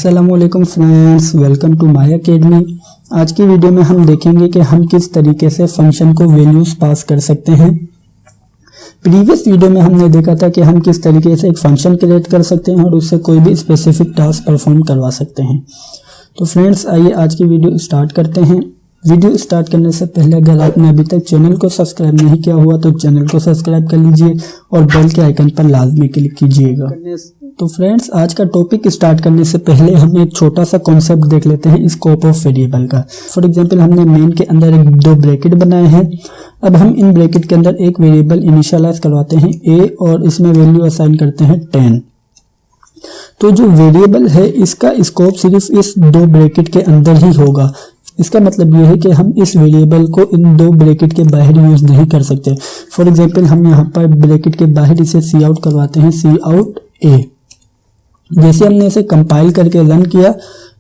अस्सलामुअलैकुम friends, welcome to my academy. आज की वीडियो में हम देखेंगे कि हम किस तरीके से फंक्शन को वैल्यूज पास कर सकते हैं। प्रीवियस वीडियो में हमने देखा था कि हम किस तरीके से एक फंक्शन क्रिएट कर सकते हैं और उससे कोई भी स्पेसिफिक टास्क परफॉर्म करवा सकते हैं। तो फ्रेंड्स, आइए आज की वीडियो स्टार्ट करते हैं। वीडियो स्टार्ट करने से पहले अगर आपने अभी तक चैनल को सब्सक्राइब नहीं किया हुआ तो चैनल को सब्सक्राइब कर लीजिए और बेल के आइकन पर लाजमी क्लिक कीजिएगा। तो फ्रेंड्स, आज का टॉपिक स्टार्ट करने से पहले हम एक छोटा सा कॉन्सेप्ट देख लेते हैं स्कोप ऑफ वेरिएबल का। फॉर एग्जांपल, हमने मेन के अंदर दो ब्रैकेट बनाए हैं। अब हम इन ब्रैकेट के अंदर एक वेरिएबल इनिशियलाइज करवाते हैं a और इसमें वैल्यू असाइन करते हैं 10। तो जो वेरिएबल है इसका स्कोप सिर्फ इस दो ब्रैकेट के अंदर ही होगा। इसका मतलब ये है कि हम इस वेरिएबल को इन दो ब्रैकेट के बाहर यूज नहीं कर सकते। फॉर एग्जांपल, हम यहाँ पर ब्रैकेट के बाहर इसे सी आउट करवाते हैं, सी आउट a। जैसे हमने इसे कंपाइल करके रन किया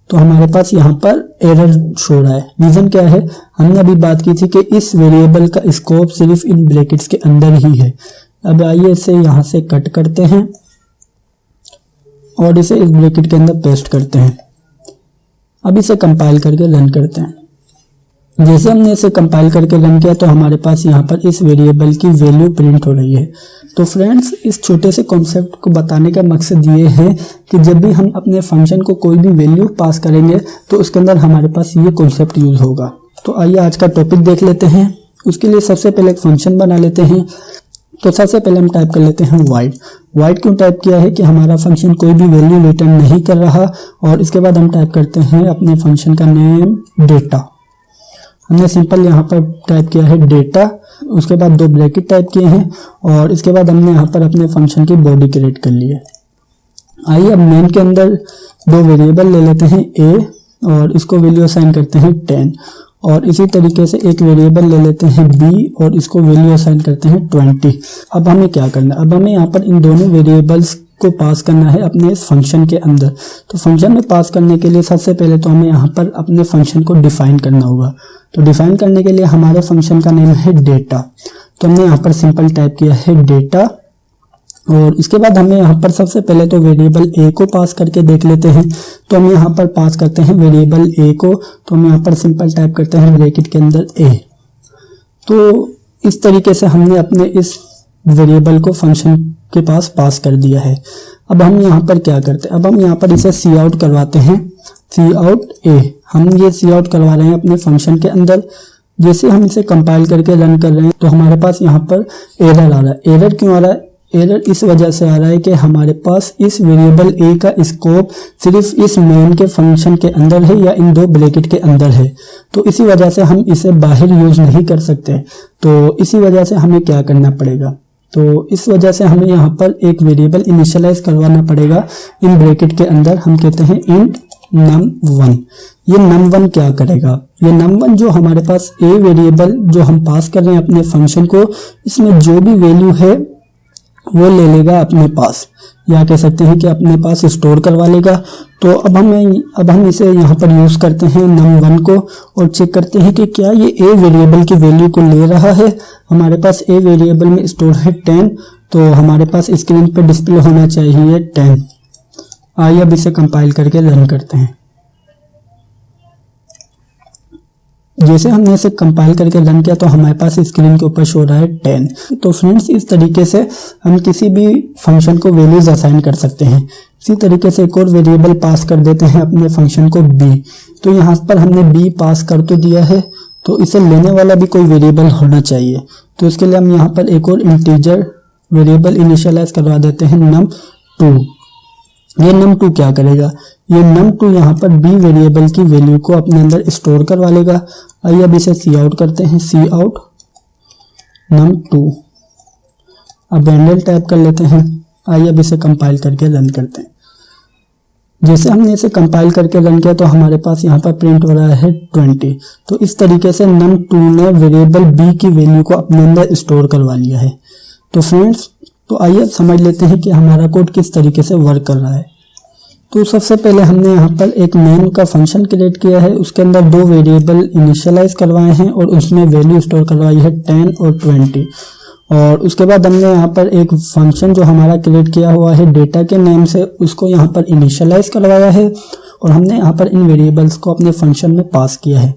तो हमारे पास यहाँ पर एरर शो रहा है। रीजन क्या है? हमने अभी बात की थी कि इस वेरिएबल का स्कोप सिर्फ इन ब्रैकेट्स के अंदर ही है। अब आइए इसे यहाँ से कट करते हैं और इसे इस ब्रैकेट के अंदर पेस्ट करते हैं। अब इसे कंपाइल करके रन करते हैं। जैसे हमने इसे कंपाइल करके रन किया तो हमारे पास यहाँ पर इस वेरिएबल की वैल्यू प्रिंट हो रही है। तो फ्रेंड्स, इस छोटे से कॉन्सेप्ट को बताने का मकसद ये है कि जब भी हम अपने फंक्शन को कोई भी वैल्यू पास करेंगे तो उसके अंदर हमारे पास ये कॉन्सेप्ट यूज होगा। तो आइए आज का टॉपिक देख लेते हैं। उसके लिए सबसे पहले एक फंक्शन बना लेते हैं। तो सबसे पहले हम टाइप कर लेते हैं वाइड। वाइड क्यों टाइप किया है कि हमारा फंक्शन कोई भी वैल्यू रिटर्न नहीं कर रहा। और इसके बाद हम टाइप करते हैं अपने फंक्शन का नेम डेटा। हमने सिंपल यहाँ पर टाइप किया है डेटा, उसके बाद दो ब्रैकेट टाइप किए हैं और इसके बाद हमने यहाँ पर अपने फंक्शन की बॉडी क्रिएट कर ली है। आइए अब मेन के अंदर दो वेरिएबल ले लेते हैं a और इसको वैल्यू असाइन करते हैं 10। और इसी तरीके से एक वेरिएबल ले लेते हैं b और इसको वैल्यू असाइन करते हैं 20। अब हमें क्या करना है? अब हमें यहाँ पर इन दोनों वेरिएबल्स को पास करना है अपने इस फंक्शन के अंदर। तो फंक्शन में पास करने के लिए सबसे पहले तो हमें यहाँ पर अपने फंक्शन को डिफाइन करना होगा। तो डिफाइन करने के लिए हमारे फंक्शन का नेम है डेटा। तो हमने यहाँ पर सिंपल टाइप किया है डेटा और इसके बाद हमें यहाँ पर सबसे पहले तो वेरिएबल a को पास करके देख लेते हैं। तो हम यहाँ पर पास करते हैं वेरिएबल a को। तो हम यहाँ पर सिंपल टाइप करते हैं ब्रैकेट के अंदर a। तो इस तरीके से हमने अपने इस वेरिएबल को फंक्शन के पास कर दिया है। अब हम यहाँ पर क्या करते हैं? अब हम यहाँ पर इसे सी आउट करवाते हैं, सी आउट a। हम ये सी आउट करवा रहे हैं अपने फंक्शन के अंदर। जैसे हम इसे कंपाइल करके रन कर रहे हैं तो हमारे पास यहाँ पर एरर आ रहा है। एरर क्यों आ रहा है? एरर इस वजह से आ रहा है कि हमारे पास इस वेरिएबल a का स्कोप सिर्फ इस मेन के फंक्शन के अंदर है या इन दो ब्रैकेट के अंदर है। तो इसी वजह से हम इसे बाहर यूज नहीं कर सकते। तो इसी वजह से हमें क्या करना पड़ेगा? तो इस वजह से हमें यहाँ पर एक वेरिएबल इनिशियलाइज करवाना पड़ेगा इन ब्रैकेट के अंदर। हम कहते हैं इंट num1। ये num1 क्या करेगा? ये num1 जो हमारे पास a वेरिएबल जो हम पास कर रहे हैं अपने फंक्शन को, इसमें जो भी वैल्यू है वो ले लेगा अपने पास, या कह सकते हैं कि अपने पास स्टोर करवा लेगा। तो अब हम इसे यहाँ पर यूज करते हैं num1 को और चेक करते हैं कि क्या ये a वेरिएबल की वैल्यू को ले रहा है। हमारे पास a वेरिएबल में स्टोर है 10, तो हमारे पास स्क्रीन पे डिस्प्ले होना चाहिए 10। आइए अब इसे कंपाइल करके रन करते हैं। जैसे हमने इसे कंपाइल करके रन किया तो हमारे पास स्क्रीन के ऊपर शो रहा है 10। तो फ्रेंड्स, इस तरीके से हम किसी भी फंक्शन को वैल्यूज असाइन कर सकते हैं। इसी तरीके से एक और वेरिएबल पास कर देते हैं अपने फंक्शन को b। तो यहाँ पर हमने b पास कर तो दिया है, तो इसे लेने वाला भी कोई वेरिएबल होना चाहिए। तो इसके लिए हम यहाँ पर एक और इंटीजर वेरिएबल इनिशियलाइज करवा देते हैं num2। ये num2 क्या करेगा? ये num2 यहाँ पर b वेरिएबल की वैल्यू को अपने अंदर स्टोर करवा लेगा। आइए अब इसे सी आउट करते हैं, सी आउट num2। अब हैंडल टाइप कर लेते हैं। आइए अब इसे कंपाइल करके रन करते हैं। जैसे हमने इसे कंपाइल करके रन किया तो हमारे पास यहाँ पर प्रिंट हो रहा है 20। तो इस तरीके से num2 ने वेरिएबल b की वैल्यू को अपने अंदर स्टोर करवा लिया है। तो फ्रेंड्स, तो आइए समझ लेते हैं कि हमारा कोड किस तरीके से वर्क कर रहा है। तो सबसे पहले हमने यहाँ पर एक मेन का फंक्शन क्रिएट किया है। उसके अंदर दो वेरिएबल इनिशियलाइज करवाए हैं और उसमें वैल्यू स्टोर करवाई है 10 और 20। और उसके बाद हमने यहाँ पर एक फंक्शन जो हमारा क्रिएट किया हुआ है डेटा के नेम से, उसको यहाँ पर इनिशियलाइज करवाया है और हमने यहाँ पर इन वेरिएबल्स को अपने फंक्शन में पास किया है।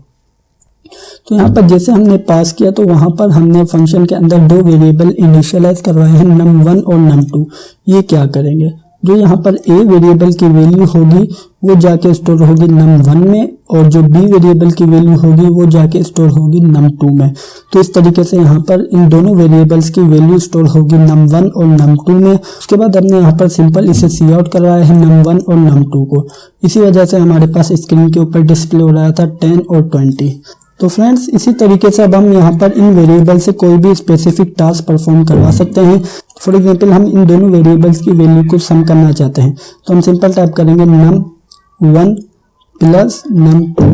तो यहाँ पर जैसे हमने पास किया तो वहाँ पर हमने फंक्शन के अंदर दो वेरिएबल इनिशियलाइज करवाए हैं, num1 और num2। ये क्या करेंगे, जो यहाँ पर a वेरिएबल की वैल्यू होगी वो जाके स्टोर होगी num1 में, और जो b वेरिएबल की वैल्यू होगी वो जाके स्टोर होगी num2 में। तो इस तरीके से यहाँ पर इन दोनों वेरिएबल्स की वैल्यू स्टोर होगी num1 और num2 में। उसके बाद हमने यहाँ पर सिंपल इसे सी आउट करवाया है num1 और num2 को। इसी वजह से हमारे पास स्क्रीन के ऊपर डिस्प्ले हो रहा था 10 और 20। तो फ्रेंड्स इसी तरीके से अब हम यहाँ पर इन वेरिएबल से कोई भी स्पेसिफिक टास्क परफॉर्म करवा सकते हैं। फॉर एग्जांपल हम इन दोनों वेरिएबल्स की वैल्यू को सम करना चाहते हैं, तो हम सिंपल टाइप करेंगे num1 प्लस num2।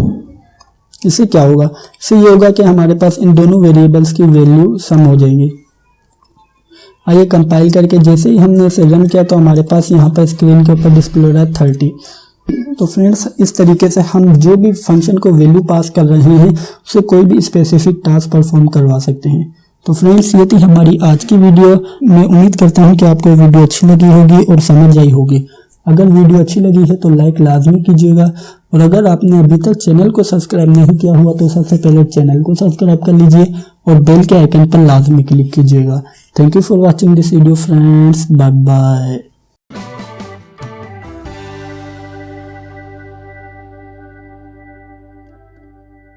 इससे क्या होगा, इससे ये होगा कि हमारे पास इन दोनों वेरिएबल्स की वैल्यू सम हो जाएंगी। आइए कंपाइल करके जैसे ही हमने इसे रन किया तो हमारे पास यहाँ पर स्क्रीन के ऊपर डिस्प्ले हो रहा है 30। तो फ्रेंड्स इस तरीके से हम जो भी फंक्शन को वैल्यू पास कर रहे हैं उससे कोई भी स्पेसिफिक टास्क परफॉर्म करवा सकते हैं। तो फ्रेंड्स ये थी हमारी आज की वीडियो। मैं उम्मीद करता हूँ कि आपको वीडियो अच्छी लगी होगी और समझ आई होगी। अगर वीडियो अच्छी लगी है तो लाइक लाजमी कीजिएगा, और अगर आपने अभी तक चैनल को सब्सक्राइब नहीं किया हुआ तो सबसे पहले चैनल को सब्सक्राइब कर लीजिए और बेल के आइकन पर लाजमी क्लिक कीजिएगा। Thank you for watching this video friends, bye bye.